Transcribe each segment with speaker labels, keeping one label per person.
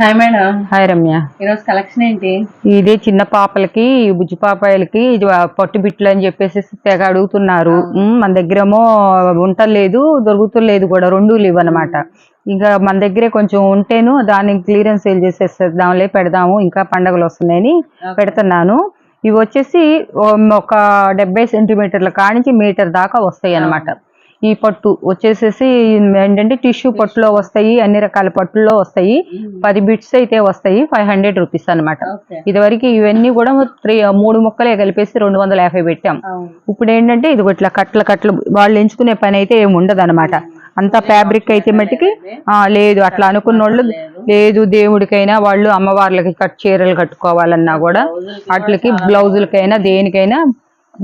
Speaker 1: Hi madam.
Speaker 2: Hi Ramya.
Speaker 1: ఈరోజు collection ఏంటి?
Speaker 2: ఇది చిన్న పాపలకి బుజ్జి పాపాయలకి ఇది పట్టు బిట్లు అని చెప్పేసి తెగ అడుగుతున్నారు. మన దగ్గరేమో ఉంటలేదు, దొరుకుతులేదు కూడా, రెండు లేవు అనమాట. ఇంకా మన దగ్గరే కొంచెం ఉంటేను దాన్ని క్లియరెన్స్ సేల్ చేసేద్దాంలే, పెడదాము, ఇంకా పండగలు వస్తున్నాయని పెడుతున్నాను. ఇవి వచ్చేసి ఒక 70 సెంటీమీటర్ల కానించి మీటర్ దాకా వస్తాయి అనమాట. ఈ పట్టు వచ్చేసేసి ఏంటంటే టిష్యూ పట్టులో వస్తాయి, అన్ని రకాల పట్టుల్లో వస్తాయి. 10 బిట్స్ అయితే వస్తాయి, 500 రూపీస్ అనమాట. ఇదివరకు ఇవన్నీ కూడా 3 ముక్కలే కలిపేసి 250 పెట్టాం. ఇప్పుడు ఏంటంటే ఇది ఇట్లా కట్టలు వాళ్ళు ఎంచుకునే పని అయితే ఏమి ఉండదు అనమాట. అంతా ఫ్యాబ్రిక్ అయితే మట్టికి లేదు. అట్లా అనుకున్న వాళ్ళు లేదు, దేవుడికైనా వాళ్ళు అమ్మవార్లకి చీరలు కట్టుకోవాలన్నా కూడా వాటికి బ్లౌజులకైనా దేనికైనా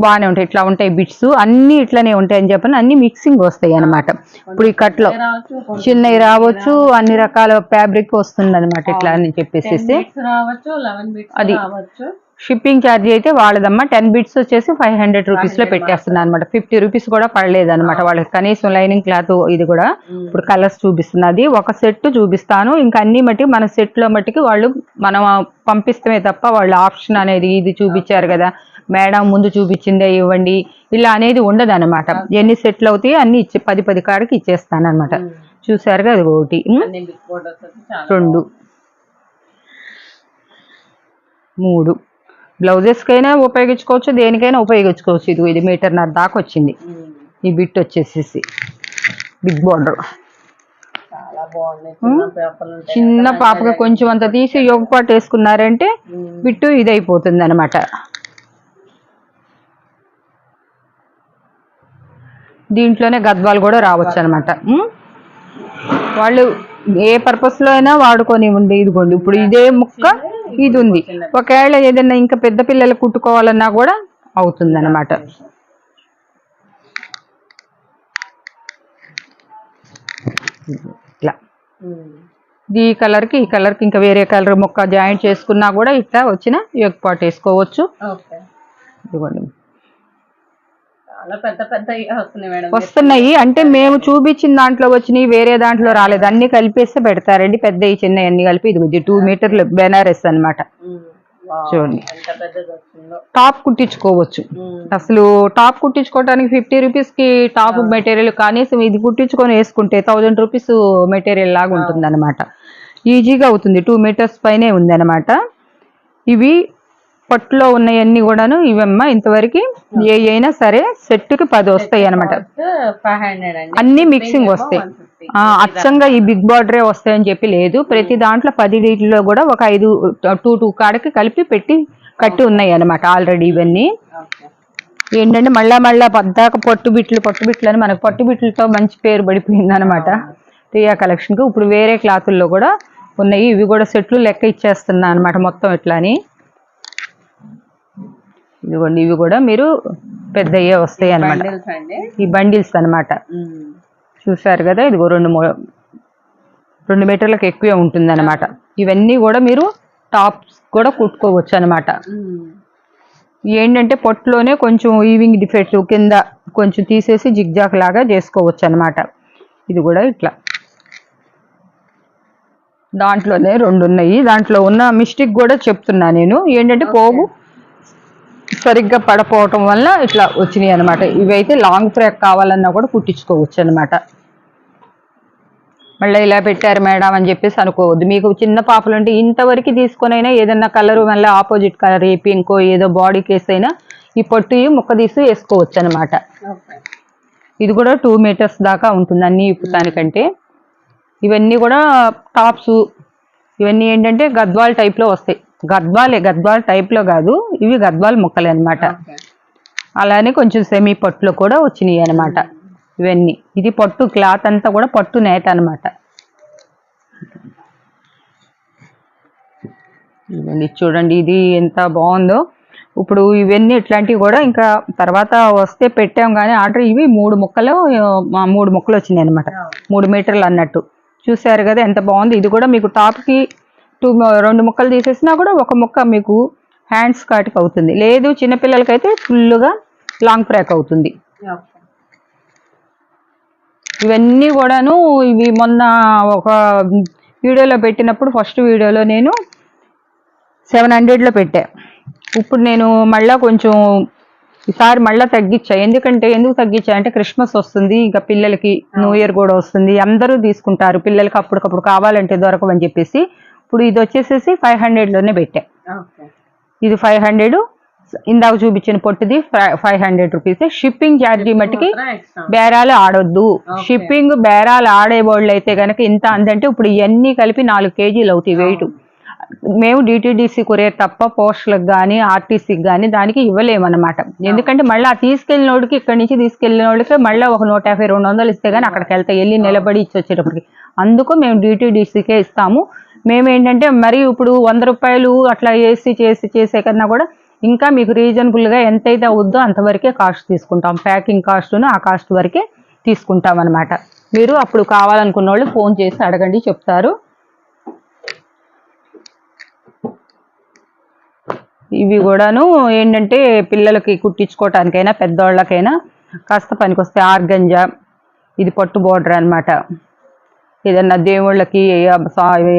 Speaker 2: బాగానే ఉంటాయి. ఇట్లా ఉంటాయి బిట్స్ అన్ని ఇట్లానే ఉంటాయి అని చెప్పని అన్ని మిక్సింగ్ వస్తాయి అనమాట. ఇప్పుడు ఈ కట్లో చిన్నవి రావచ్చు, అన్ని రకాల ఫ్యాబ్రిక్ వస్తుంది అనమాట. ఇట్లా అని చెప్పేసి అది షిప్పింగ్ ఛార్జ్ అయితే వాళ్ళదమ్మా. 10 బిట్స్ వచ్చేసి 500 రూపీస్ లో పెట్టేస్తున్నాను అనమాట. 50 రూపీస్ కూడా పడలేదు అనమాట వాళ్ళకి. కనీసం లైనింగ్ క్లాత్ ఇది కూడా ఇప్పుడు కలర్స్ చూపిస్తున్నది. ఒక సెట్ చూపిస్తాను, ఇంకా అన్ని మట్టి మన సెట్ లో మట్టికి వాళ్ళు మనం పంపిస్తమే తప్ప వాళ్ళు ఆప్షన్ అనేది ఇది చూపించారు కదా మేడం ముందు చూపించిందే ఇవ్వండి ఇలా అనేది ఉండదు అనమాట. ఎన్ని సెట్లు అవుతాయి అన్ని ఇచ్చి 10 కాడికి ఇచ్చేస్తాను అనమాట. చూసారుగా అది ఒకటి, 2, 3 బ్లౌజెస్కైనా ఉపయోగించుకోవచ్చు, దేనికైనా ఉపయోగించుకోవచ్చు. ఇది మీటర్న్నర దాకా వచ్చింది. ఈ బిట్ వచ్చేసేసి బిగ్ బార్డర్. చిన్న పాపకి కొంచెం అంత తీసి యోగ పాటు వేసుకున్నారంటే బిట్టు ఇది అయిపోతుంది అనమాట. దీంట్లోనే గద్వాలు కూడా రావచ్చు అనమాట. వాళ్ళు ఏ పర్పస్ లో అయినా వాడుకొని ఉండి. ఇదిగోండి ఇప్పుడు ఇదే ముక్క ఇది ఉంది, ఒకవేళ ఏదైనా ఇంకా పెద్ద పిల్లలు కుట్టుకోవాలన్నా కూడా అవుతుంది అనమాట. ఇట్లా ఈ కలర్కి ఈ కలర్కి ఇంకా వేరే కలర్ ముక్క జాయింట్ చేసుకున్నా కూడా ఇట్లా వచ్చిన యోగ పాటు వేసుకోవచ్చు. ఇదిగోండి వస్తున్నాయి అంటే మేము చూపించిన దాంట్లో వచ్చినాయి, వేరే దాంట్లో రాలేదు. అన్ని కలిపేస్తే పెడతారండి, పెద్దవి చిన్నవి అన్ని కలిపి. ఇది 2 మీటర్లు బెనారస్ అనమాట. చూడండి టాప్ కుట్టించుకోవచ్చు. అసలు టాప్ కుట్టించుకోవడానికి 50 రూపీస్ కి టాప్ మెటీరియల్ కనీసం ఇది కుట్టించుకొని వేసుకుంటే 1000 రూపీస్ మెటీరియల్ లాగా ఉంటుంది అనమాట. ఈజీగా అవుతుంది. 2 మీటర్స్ పైనే ఉంది అనమాట. ఇవి పట్టులో ఉన్నాయన్నీ కూడాను ఇవమ్మా. ఇంతవరకు ఏ అయినా సరే సెట్కి 10 వస్తాయి అనమాట. అన్ని మిక్సింగ్ వస్తాయి. అచ్చంగా ఈ బిగ్ బార్డరే వస్తాయని చెప్పి లేదు. ప్రతి దాంట్లో 10 వీటిలో కూడా ఒక 5 2 కాడకి కలిపి కట్టి ఉన్నాయి అనమాట ఆల్రెడీ. ఇవన్నీ ఏంటంటే మళ్ళా పద్దాక పట్టు బిట్లు అని మనకు పట్టు బిట్లతో మంచి పేరు పడిపోయింది అనమాట రియా కలెక్షన్కి. ఇప్పుడు వేరే క్లాతుల్లో కూడా ఉన్నాయి. ఇవి కూడా సెట్లు లెక్క ఇచ్చేస్తున్నా అనమాట మొత్తం ఇట్లా అని. ఇదిగోండి ఇవి కూడా మీరు పెద్దయ్యే వస్తాయి అనమాట. ఈ బండిల్స్ అనమాట. చూసారు కదా, ఇదిగో 2 మీటర్లకు ఎక్కువే ఉంటుంది అనమాట. ఇవన్నీ కూడా మీరు టాప్స్ కూడా కుట్టుకోవచ్చు అనమాట. ఏంటంటే పొట్టులోనే కొంచెం ఈవింగ్ డిఫెక్ట్ కింద కొంచెం తీసేసి జిగ్జాక్ లాగా చేసుకోవచ్చు అనమాట. ఇది కూడా ఇట్లా దాంట్లోనే 2 ఉన్నాయి. దాంట్లో ఉన్న మిస్టేక్ కూడా చెప్తున్నా నేను. ఏంటంటే పోగు సరిగ్గా పడపోవటం వల్ల ఇట్లా వచ్చినాయి అనమాట. ఇవైతే లాంగ్ ఫ్రాక్ కావాలన్నా కూడా కుట్టించుకోవచ్చు అనమాట. మళ్ళీ ఇలా పెట్టారు మేడం అని చెప్పేసి అనుకోవద్దు. మీకు చిన్న పాపలు అంటే ఇంతవరకు తీసుకొనైనా ఏదన్నా కలరు మళ్ళీ ఆపోజిట్ కలర్ పింకో ఏదో బాడీ కేస్ అయినా ఈ పొట్టు ముక్క తీసి వేసుకోవచ్చు అనమాట. ఇది కూడా 2 మీటర్స్ దాకా ఉంటుంది అన్ని ఇప్పుతానికంటే. ఇవన్నీ కూడా టాప్స్. ఇవన్నీ ఏంటంటే గద్వాల్ టైప్లో వస్తాయి. గద్వాల్ టైప్లో కాదు, ఇవి గద్వాల్ ముక్కలే అనమాట. అలానే కొంచెం సెమీ పట్టులో కూడా వచ్చినాయి అనమాట ఇవన్నీ. ఇది పట్టు క్లాత్ అంతా కూడా పట్టు నేత అనమాట. ఇవన్నీ చూడండి ఇది ఎంత బాగుందో. ఇప్పుడు ఇవన్నీ ఇట్లాంటివి కూడా ఇంకా తర్వాత వస్తే పెట్టాం కానీ ఆర్డర్. ఇవి 3 ముక్కలు వచ్చినాయి అనమాట. 3 మీటర్లు అన్నట్టు. చూసారు కదా ఎంత బాగుంది. ఇది కూడా మీకు టాప్కి 2 ముక్కలు తీసేసినా కూడా 1 ముక్క మీకు హ్యాండ్స్ కాటికి అవుతుంది. లేదు చిన్నపిల్లలకైతే ఫుల్గా లాంగ్ ఫ్రాక్ అవుతుంది. ఇవన్నీ కూడాను ఇవి మొన్న ఒక వీడియోలో పెట్టినప్పుడు ఫస్ట్ వీడియోలో నేను 700లో పెట్టా. ఇప్పుడు నేను మళ్ళీ కొంచెం ఈసారి మళ్ళీ తగ్గించా. ఎందుకు తగ్గించా అంటే క్రిస్మస్ వస్తుంది, ఇంకా పిల్లలకి న్యూ ఇయర్ కూడా వస్తుంది, అందరూ తీసుకుంటారు, పిల్లలకి అప్పటికప్పుడు కావాలంటే దొరకవని చెప్పేసి ఇప్పుడు ఇది వచ్చేసేసి 500లోనే పెట్టా. ఇది 500, ఇందాక చూపించిన పొట్టిది 500 రూపీస్. షిప్పింగ్ ఛార్జీ మట్టికి బేరాలు ఆడొద్దు. షిప్పింగ్ బేరాలు ఆడేవాళ్ళు అయితే కనుక ఇంత అందంటే ఇప్పుడు ఇవన్నీ కలిపి 4 కేజీలు అవుతాయి వెయిట్. మేము డిటీడీసీ కొరియర్ తప్ప పోస్టులకు కానీ ఆర్టీసీకి కానీ దానికి ఇవ్వలేమన్నమాట. ఎందుకంటే మళ్ళీ తీసుకెళ్ళిన వాడికి ఇక్కడి నుంచి తీసుకెళ్ళిన వాళ్ళకి మళ్ళీ ఒక 150-200 ఇస్తే కానీ అక్కడికి వెళ్తాయి, వెళ్ళి నిలబడి ఇచ్చి వచ్చేటప్పటికి. అందుకు మేము డిటీడీసీకే ఇస్తాము. మేమేంటంటే మరి ఇప్పుడు 100 రూపాయలు అట్లా చేసే కన్నా కూడా ఇంకా మీకు రీజనబుల్గా ఎంతైతే అవుద్దో అంతవరకే కాస్ట్ తీసుకుంటాం. ప్యాకింగ్ కాస్ట్ను ఆ కాస్ట్ వరకే తీసుకుంటాం అనమాట. మీరు అప్పుడు కావాలనుకున్న వాళ్ళు ఫోన్ చేసి అడగండి, చెప్తారు. ఇవి కూడాను ఏంటంటే పిల్లలకి కుట్టించుకోవటానికైనా పెద్దవాళ్ళకైనా కాస్త పనికొస్తాయి. ఆర్గంజా, ఇది పట్టు బోర్డర్ అనమాట. ఏదన్నా దేవుళ్ళకి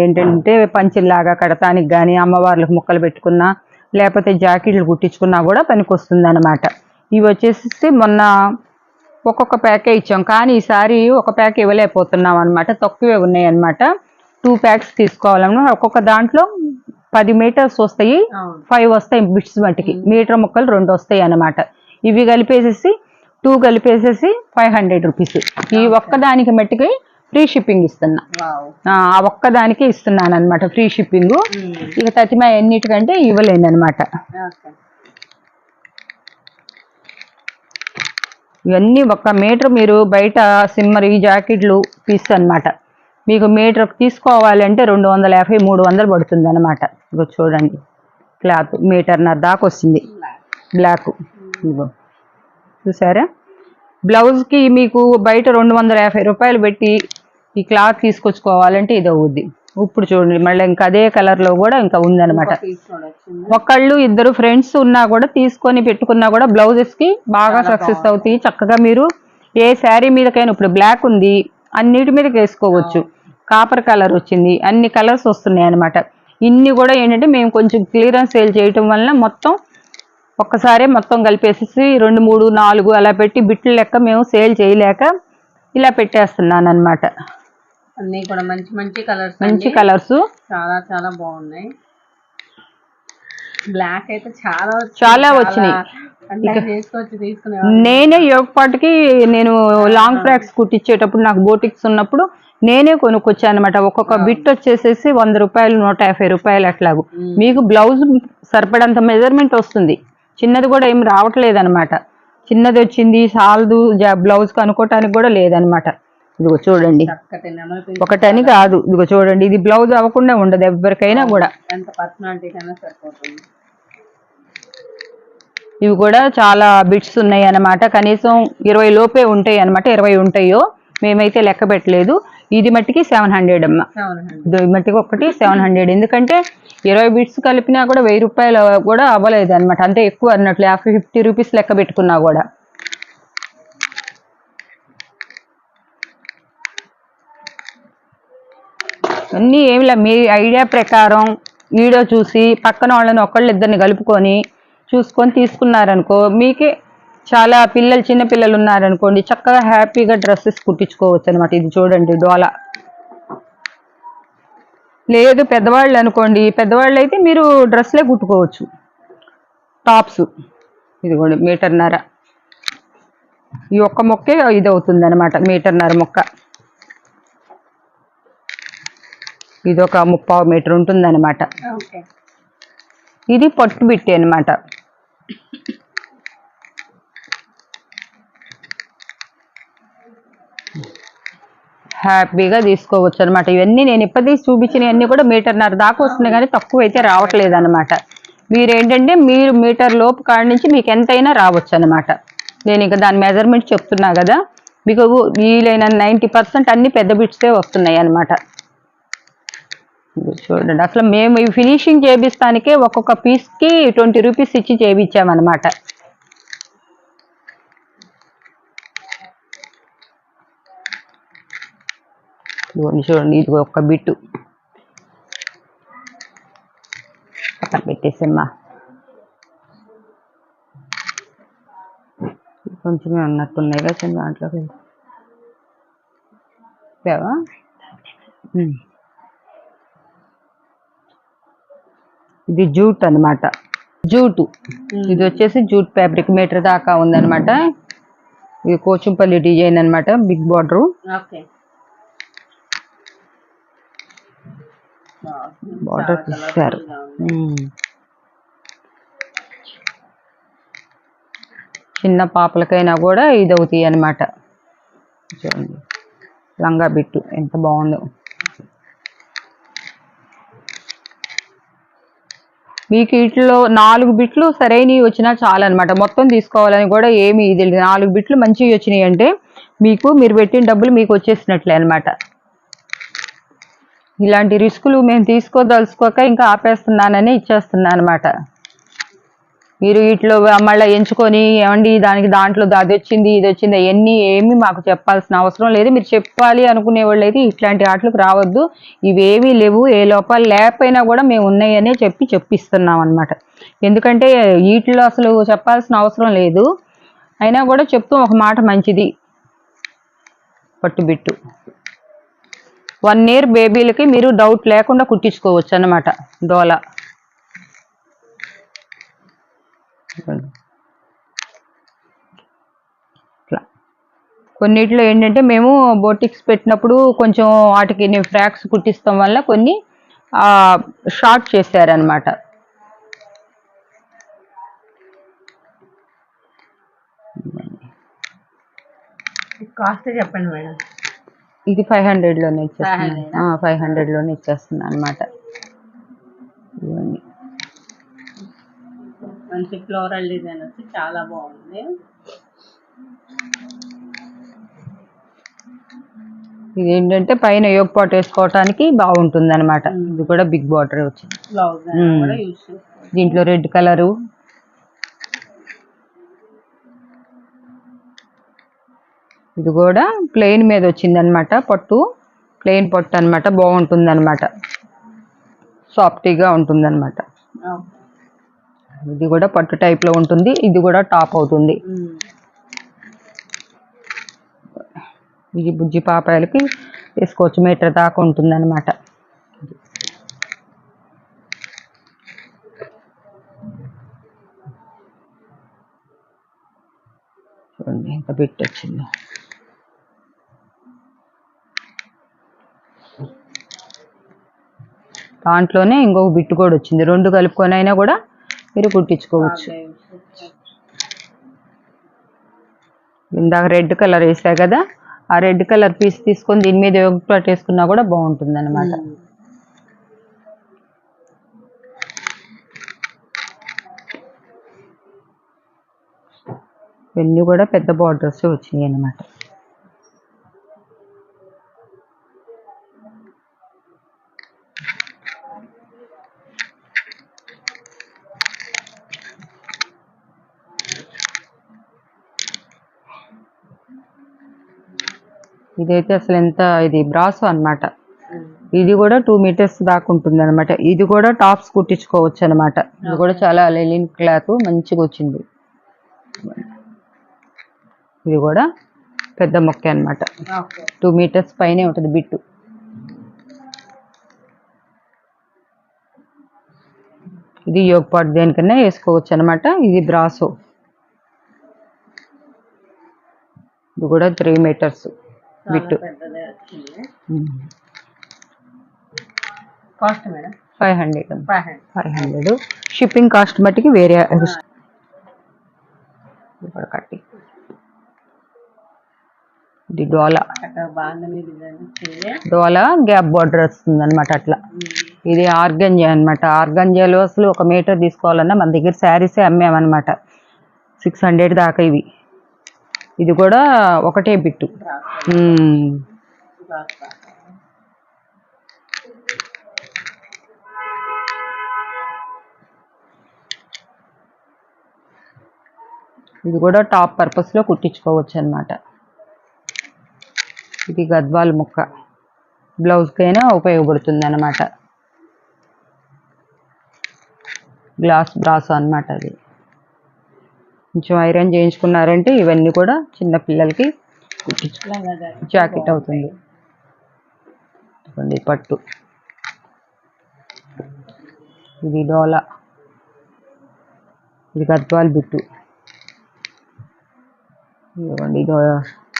Speaker 2: ఏంటంటే పంచిల్లాగా కడతానికి కానీ, అమ్మవార్లకు ముక్కలు పెట్టుకున్నా, లేకపోతే జాకెట్లు కుట్టించుకున్నా కూడా పనికొస్తుంది అనమాట. ఇవి వచ్చేసి మొన్న ఒక్కొక్క ప్యాకే ఇచ్చాం, కానీ ఈసారి ఒక ప్యాక్ ఇవ్వలేకపోతున్నాం అనమాట. తక్కువే ఉన్నాయి అనమాట. 2 ప్యాక్స్ తీసుకోవాలన్నా ఒక్కొక్క దాంట్లో 10 మీటర్స్ వస్తాయి, 5 వస్తాయి బిట్స్ మట్టికి. మీటర్ ముక్కలు 2 వస్తాయి అనమాట. ఇవి కలిపేసేసి 2 కలిపేసేసి 500 రూపీస్. ఈ ఒక్కదానికి మట్టికి ఫ్రీ షిప్పింగ్ ఇస్తున్నా. ఆ ఒక్కదానికి ఇస్తున్నాను అనమాట ఫ్రీ షిప్పింగ్. ఇక తతిమా ఎన్నిటికంటే ఇవ్వలేను అనమాట. ఇవన్నీ 1 మీటర్ మీరు బయట సిమ్మర్ ఈ జాకెట్లు పీస్ అనమాట. మీకు మీటర్ తీసుకోవాలంటే 250-300 పడుతుంది అనమాట. ఇగో చూడండి, క్లాత్ 1.5 మీటర్ దాకా వస్తుంది బ్లాక్. ఇగో చూసారా, బ్లౌజ్కి మీకు బయట 250 రూపాయలు పెట్టి ఈ క్లాత్ తీసుకొచ్చుకోవాలంటే ఇది అవుద్ది. ఇప్పుడు చూడండి మళ్ళీ ఇంకా అదే కలర్లో కూడా ఇంకా ఉందన్నమాట. ఒకళ్ళు ఇద్దరు ఫ్రెండ్స్ ఉన్నా కూడా తీసుకొని పెట్టుకున్నా కూడా బ్లౌజెస్కి బాగా సక్సెస్ అవుతాయి. చక్కగా మీరు ఏ శారీ మీదకైనా, ఇప్పుడు బ్లాక్ ఉంది అన్నిటి మీదకి వేసుకోవచ్చు. కాపర్ కలర్ వచ్చింది, అన్ని కలర్స్ వస్తున్నాయి అనమాట. ఇన్ని కూడా ఏంటంటే మేము కొంచెం క్లియరెన్స్ సేల్ చేయటం వల్ల మొత్తం ఒక్కసారే మొత్తం కలిపేసేసి 2, 3, 4 అలా పెట్టి బిట్లు లెక్క మేము సేల్ చేయలేక ఇలా పెట్టేస్తున్నాను అనమాట.
Speaker 1: అన్నీ కూడా మంచి
Speaker 2: కలర్స్
Speaker 1: చాలా చాలా బాగున్నాయి. బ్లాక్ అయితే
Speaker 2: చాలా వచ్చినాయి. నేనే యోగపాటుకి నేను లాంగ్ ఫ్రాక్స్ కుట్టించేటప్పుడు నాకు బోటిక్స్ ఉన్నప్పుడు నేనే కొనుక్కొచ్చాను అనమాట. ఒక్కొక్క బిట్ వచ్చేసేసి 100 రూపాయలు, 150 రూపాయలు అట్లాగు. మీకు బ్లౌజ్ సరిపడంత మెజర్మెంట్ వస్తుంది. చిన్నది కూడా ఏం రావట్లేదు అనమాట. చిన్నది వచ్చింది సాల్దు బ్లౌజ్ కనుక్కోవటానికి కూడా లేదనమాట. ఇదిగో చూడండి, ఒకటని కాదు, ఇదిగో చూడండి, ఇది బ్లౌజ్ అవ్వకుండా ఉండదు ఎవరికైనా కూడా. ఇవి కూడా చాలా బిట్స్ ఉన్నాయి అన్నమాట. కనీసం 20 లోపే ఉంటాయి అనమాట. 20 ఉంటాయో, మేమైతే లెక్క పెట్టలేదు. ఇది మట్టికి 700 అమ్మ. ఇది మట్టికి ఒకటి 700. ఎందుకంటే 20 బిట్స్ కలిపినా కూడా 1000 రూపాయలు కూడా అవ్వలేదు అనమాట. అంతే ఎక్కువ అన్నట్లు 50 రూపీస్ లెక్క పెట్టుకున్నా కూడా. అన్నీ ఏమిలా మీ ఐడియా ప్రకారం వీడియో చూసి పక్కన వాళ్ళని ఒకళ్ళిద్దరిని కలుపుకొని చూసుకొని తీసుకున్నారనుకో, మీకే చాలా చిన్న పిల్లలు ఉన్నారనుకోండి, చక్కగా హ్యాపీగా డ్రెస్సెస్ కుట్టించుకోవచ్చు అనమాట. ఇది చూడండి డోలా. లేదు పెద్దవాళ్ళు అనుకోండి, పెద్దవాళ్ళు అయితే మీరు డ్రెస్లే కుట్టుకోవచ్చు, టాప్స్. ఇది కూడా 1.5 మీటర్. ఈ ఒక్క మొక్కే ఇది అవుతుంది అనమాట, 1.5 మీటర్ మొక్క. ఇది ఒక 3/4 మీటర్ ఉంటుంది అనమాట. ఇది పట్టు బిట్టి అనమాట. హ్యాపీగా తీసుకోవచ్చు అనమాట. ఇవన్నీ నేను ఇప్పటికీ చూపించినవన్నీ కూడా 1.5 మీటర్ దాకా వస్తున్నాయి, కానీ తక్కువ అయితే రావట్లేదు అనమాట. మీరేంటంటే మీరు మీటర్ లోపు కాడి నుంచి మీకు ఎంతైనా రావచ్చు అనమాట. నేను ఇంకా దాని మెజర్మెంట్ చెప్తున్నా కదా, మీకు వీలైన 90% అన్ని పెద్ద బిట్సే వస్తున్నాయి అనమాట. చూడండి, అసలు మేము ఈ ఫినిషింగ్ చేపిస్తానికే ఒక్కొక్క పీస్కి 20 రూపీస్ ఇచ్చి చేయించామన్నమాట. చూడండి, ఇది ఒక్క బిట్టు పక్కన పెట్టేసమ్మా. కొంచెమే ఉన్నట్టున్నాయి కదా చిన్న దాంట్లోకి. ఇది జూట్ అనమాట, జూటు. ఇది వచ్చేసి జూట్ ఫ్యాబ్రిక్, మీటర్ దాకా ఉందన్నమాట. ఇది కోచుంపల్లి డిజైన్ అనమాట, బిగ్ బార్డర్. బార్డర్ ఇస్తారు. చిన్న పాపలకైనా కూడా ఇది అవుతాయి అనమాట. చూడండి లంగా బిట్టు ఎంత బాగుందో. మీకు వీటిలో 4 బిట్లు సరైనవి వచ్చినా చాలన్నమాట. మొత్తం తీసుకోవాలని కూడా ఏమి ఇది 4 బిట్లు మంచివి వచ్చినాయి అంటే మీరు పెట్టిన డబ్బులు మీకు వచ్చేసినట్లే అనమాట. ఇలాంటి రిస్కులు మేము తీసుకోదలుచుకోక ఇంకా ఆపేస్తున్నానని ఇచ్చేస్తున్నాను అనమాట. మీరు వీటిలో మళ్ళీ ఎంచుకొని ఏమండి దాంట్లో అది వచ్చింది ఇది వచ్చింది అవన్నీ ఏమీ మాకు చెప్పాల్సిన అవసరం లేదు. మీరు చెప్పాలి అనుకునే వాళ్ళు అయితే ఇట్లాంటి ఆటలకు రావద్దు. ఇవేమీ లేవు, ఏ లోపాలు లేకపోయినా కూడా మేము ఉన్నాయనే చెప్పిస్తున్నాం అనమాట. ఎందుకంటే వీటిలో అసలు చెప్పాల్సిన అవసరం లేదు, అయినా కూడా చెప్తూ ఒక మాట మంచిది. పట్టుబిట్టు 1 year బేబీలకి మీరు డౌట్ లేకుండా కుట్టించుకోవచ్చు అన్నమాట. డోలా ఇట్లా కొన్నిట్లో ఏంటంటే మేము బోటిక్స్ పెట్టినప్పుడు కొంచెం వాటికి నేను ఫ్రాక్స్ కుట్టిస్తాం వల్ల కొన్ని షార్ట్ చేశారనమాట.
Speaker 1: కాస్ట్ చెప్పండి మేడం.
Speaker 2: ఇది 500లోనే ఇచ్చేస్తున్నాను, 500లోనే ఇచ్చేస్తున్నాను అనమాట.
Speaker 1: మంచి ఫ్లోరల్ డిజైన్ వచ్చి చాలా బాగుంది.
Speaker 2: ఇది ఏంటంటే పైన యోగ్ పాట్ వేసుకోవటానికి బాగుంటుంది అనమాట. ఇది కూడా బిగ్ బార్డర్ వచ్చింది. దీంట్లో రెడ్ కలరు, ఇది కూడా ప్లెయిన్ మీద వచ్చింది అనమాట. పట్టు ప్లెయిన్ పట్టు అనమాట, బాగుంటుంది అనమాట, సాఫ్టీగా ఉంటుంది అనమాట. ఇది కూడా పట్టు టైప్ లో ఉంటుంది. ఇది కూడా టాప్ అవుతుంది. ఇది బుజ్జి పాపాయలకి వేసుకోవచ్చు, మీటర్ దాకా ఉంటుంది అనమాట. చూడండి ఎంత బిట్ వచ్చింది. దాంట్లోనే ఇంకొక బిట్టు కూడా వచ్చింది. 2 కలుపుకొని అయినా కూడా మీరు కుట్టించుకోవచ్చు. ఇందాక రెడ్ కలర్ వేసా కదా, ఆ రెడ్ కలర్ పీస్ తీసుకొని దీని మీద యోగ్ పాట్ వేసుకున్నా కూడా బాగుంటుంది అనమాట. ఇవన్నీ కూడా పెద్ద బార్డర్స్ వచ్చినాయి అనమాట. ఇదైతే అసలు ఎంత, ఇది బ్రాసో అనమాట. ఇది కూడా 2 meters దాకా ఉంటుంది అనమాట. ఇది కూడా టాప్స్ కుట్టించుకోవచ్చు అనమాట. ఇది కూడా చాలా లెనిన్ క్లాత్ మంచిగా వచ్చింది. ఇది కూడా పెద్ద మొక్క అనమాట, 2 meters పైనే ఉంటుంది బిట్టు. ఇది యోగ్ పాట్ దేనికన్నా వేసుకోవచ్చు అనమాట. ఇది బ్రాసో, ఇది కూడా 3 meters బిట్టు.
Speaker 1: Cost madam
Speaker 2: 500. షిప్పింగ్ కాస్ట్ మట్టికి వేరే. కట్టి ఇది డోలా గ్యాప్ బార్డర్ వస్తుంది అనమాట అట్లా. ఇది ఆర్గంజా అనమాట. ఆర్గంజాలో అసలు 1 meter తీసుకోవాలన్నా మన దగ్గర శారీసే అమ్మామన్నమాట, 600 దాకా ఇవి. ఇది కూడా ఒకటే బిట్టు. ఇది కూడా టాప్ పర్పస్ లో కుట్టించుకోవచ్చు అనమాట. ఇది గద్వాల్ ముక్క, బ్లౌజ్ కైనా ఉపయోగపడుతుంది అనమాట. గ్లాస్ బ్రాసో అన్నమాట అది. కొంచెం ఐరన్ చేయించుకున్నారంటే ఇవన్నీ కూడా చిన్న పిల్లలకి జాకెట్ అవుతుంది. ఇదిగోండి పట్టు, ఇది డోలా, ఇది గద్వాల్ బిట్టు. ఇదిగోండి ఇది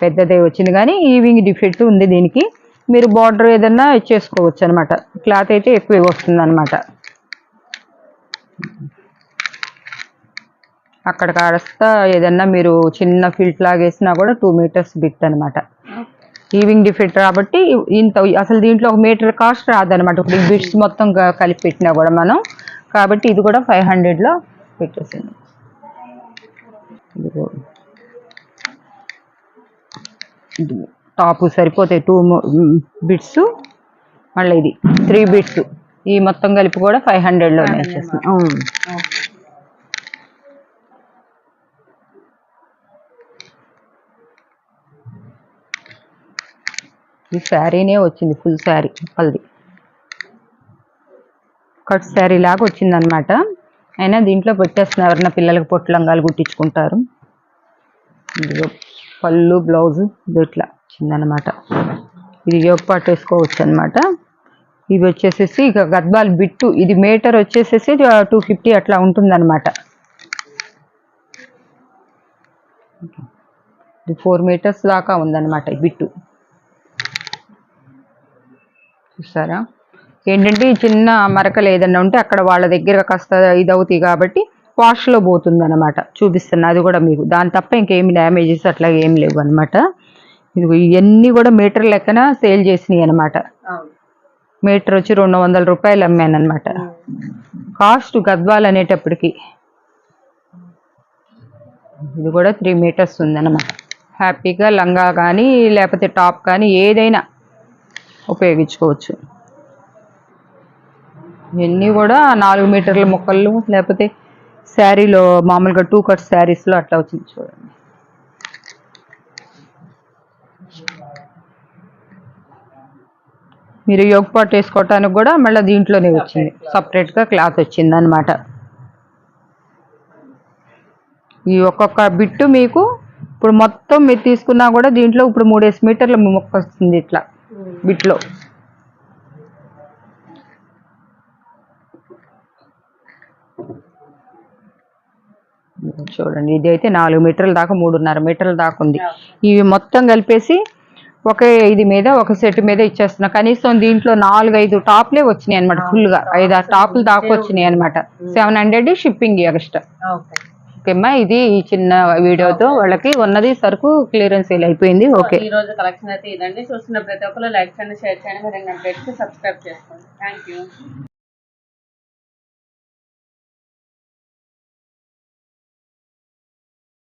Speaker 2: పెద్దదే వచ్చింది కానీ ఈవింగ్ డిఫెక్ట్ ఉంది దీనికి. మీరు బార్డర్ ఏదన్నా చేసుకోవచ్చు అనమాట. క్లాత్ అయితే ఎక్కువ వస్తుంది అనమాట. అక్కడ కాస్త ఏదన్నా మీరు చిన్న ఫిల్ట్ లాగేసినా కూడా 2 మీటర్స్ బిట్ అనమాట. ఈవింగ్ డిఫెక్ట్ కాబట్టి ఇంత అసలు దీంట్లో 1 మీటర్ కాస్ట్ రాదనమాట. ఇప్పుడు ఈ బిట్స్ మొత్తం కలిపి పెట్టినా కూడా మనం. కాబట్టి ఇది కూడా 500లో పెట్టేసింది. టాప్ సరిపోతాయి 2 బిట్స్, మళ్ళీ ఇది 3 బిట్స్. ఈ మొత్తం కలిపి కూడా 500లో వేసేస్తాం. ఈ శారీనే వచ్చింది, ఫుల్ శారీ పల్ది కట్ శారీ లాగా వచ్చింది అనమాట. అయినా దీంట్లో పెట్టేస్తున్న ఎవరన్నా పిల్లలకి పొట్లంగాలు కుట్టించుకుంటారు. ఇదిగో పళ్ళు బ్లౌజు ఇది ఇట్లా వచ్చిందనమాట. ఇది యోగ పాటు వేసుకోవచ్చు అనమాట. ఇవి వచ్చేసేసి ఇక గద్వాల్ బిట్టు, ఇది మీటర్ వచ్చేసేసి 250 అట్లా ఉంటుందన్నమాట. ఇది 4 మీటర్స్ దాకా ఉందన్నమాట ఈ బిట్టు. చూసారా? ఏంటంటే ఈ చిన్న మరకలు ఏదన్నా ఉంటే అక్కడ వాళ్ళ దగ్గర కాస్త ఇది అవుతాయి కాబట్టి వాష్లో పోతుంది అనమాట. చూపిస్తున్నా అది కూడా మీకు. దాని తప్ప ఇంకేమి డ్యామేజెస్ అట్లా ఏం లేవు అనమాట. ఇది ఇవన్నీ కూడా మీటర్ లెక్కన సేల్ చేసినాయి అనమాట. మీటర్ వచ్చి 200 రూపాయలు అమ్మాను అనమాట. కాస్ట్ గద్వాల్ అనేటప్పటికి. ఇది కూడా 3 మీటర్స్ ఉందన్నమాట. హ్యాపీగా లంగా కానీ లేకపోతే టాప్ కానీ ఏదైనా ఉపయోగించుకోవచ్చు. ఇవన్నీ కూడా 4 మీటర్ల ముక్కలు, లేకపోతే శారీలో మామూలుగా 2 కట్ శారీస్లో అట్లా వచ్చింది చూడండి. మీరు యోగ పాటు వేసుకోవటానికి కూడా మళ్ళీ దీంట్లోనే వచ్చింది, సపరేట్గా క్లాత్ వచ్చింది అనమాట. ఈ ఒక్కొక్క బిట్టు మీకు ఇప్పుడు మొత్తం మీరు తీసుకున్నా కూడా దీంట్లో ఇప్పుడు 3 మీటర్ల మొక్క వస్తుంది ఇట్లా బిట్లో. చూడండి, ఇది అయితే 4 మీటర్ల దాకా 3.5 మీటర్ల దాకా ఉంది. ఇవి మొత్తం కలిపేసి ఒకే ఇది మీద ఒక సెట్ మీద ఇచ్చేస్తున్నా. కనీసం దీంట్లో 4-5 టాప్లే వచ్చినాయి అనమాట. ఫుల్గా 5-6 టాపులు దాకా వచ్చినాయి అనమాట. 700 షిప్పింగ్ ఎక్స్ట్రా. ఓకేమ్మా, ఇది ఈ చిన్న వీడియోతో వాళ్ళకి ఉన్నది సరుకు క్లియరెన్స్ సేల్ అయిపోయింది. ఓకే,
Speaker 1: ఈ రోజు కలెక్షన్ అయితే ఇదండి. చూస్తున్న ప్రతి ఒక్కరు లైక్ చేయండి, షేర్ చేయండి, మరిన్ని అప్డేట్స్ సబ్స్క్రైబ్ చేసుకోండి. Thank you.